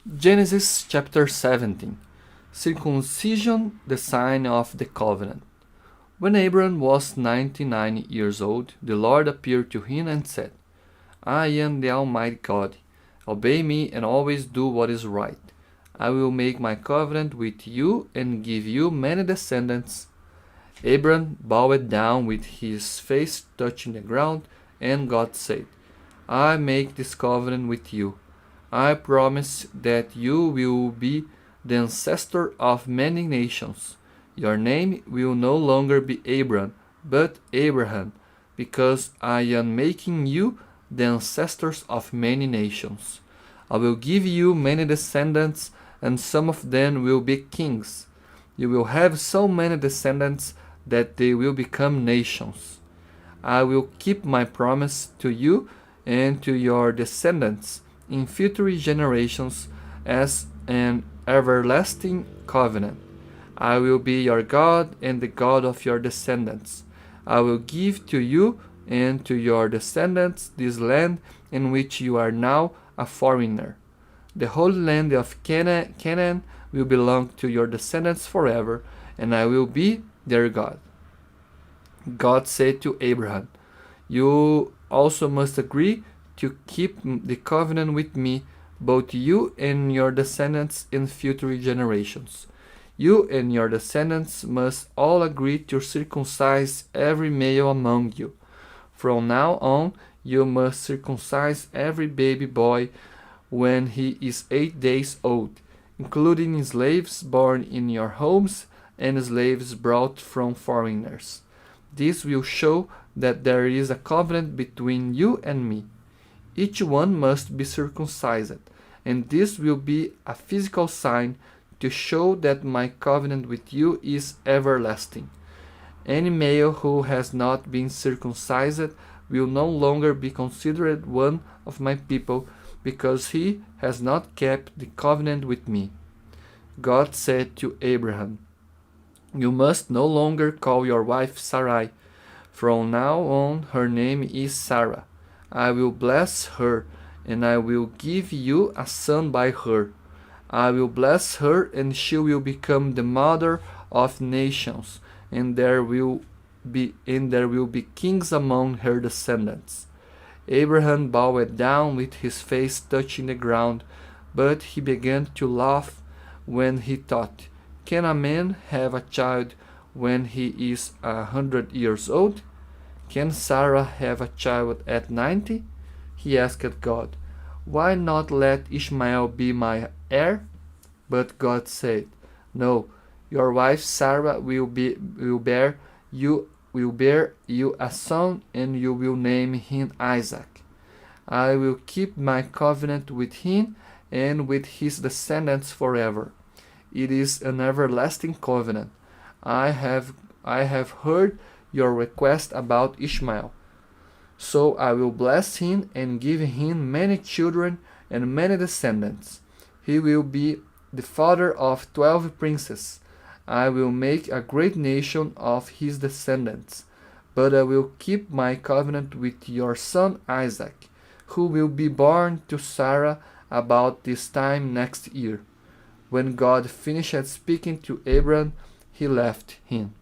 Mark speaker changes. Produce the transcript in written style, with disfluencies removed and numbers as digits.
Speaker 1: Genesis chapter 17. Circumcision, the sign of the covenant. When Abram was 99 years old, the Lord appeared to him and said, I am the Almighty God. Obey me and always do what is right. I will make my covenant with you and give you many descendants. Abram bowed down with his face touching the ground, and God said, I make this covenant with you. I promise that you will be the ancestor of many nations. Your name will no longer be Abram, but Abraham, because I am making you the ancestors of many nations. I will give you many descendants, and some of them will be kings. You will have so many descendants that they will become nations. I will keep my promise to you and to your descendants in future generations as an everlasting covenant. I will be your God and the God of your descendants. I will give to you and to your descendants this land in which you are now a foreigner. The holy land of Canaan will belong to your descendants forever, and I will be their God. God said to Abraham, You also must agree to keep the covenant with me, both you and your descendants in future generations. You and your descendants must all agree to circumcise every male among you. From now on, you must circumcise every baby boy when he is 8 days old, including slaves born in your homes and slaves brought from foreigners. This will show that there is a covenant between you and me. Each one must be circumcised, and this will be a physical sign to show that my covenant with you is everlasting. Any male who has not been circumcised will no longer be considered one of my people, because he has not kept the covenant with me. God said to Abraham, You must no longer call your wife Sarai. From now on her name is Sarah. I will bless her, and I will give you a son by her. I will bless her, and she will become the mother of nations, and there will be kings among her descendants. Abraham bowed down with his face touching the ground, but he began to laugh when he thought, Can a man have a child when he is 100 years old? Can Sarah have a child at 90? He asked God, Why not let Ishmael be my heir? But God said, No, your wife Sarah will bear you a son, and you will name him Isaac. I will keep my covenant with him and with his descendants forever. It is an everlasting covenant. I have heard your request about Ishmael. So I will bless him and give him many children and many descendants. He will be the father of 12 princes. I will make a great nation of his descendants. But I will keep my covenant with your son Isaac, who will be born to Sarah about this time next year. When God finished speaking to Abram, he left him.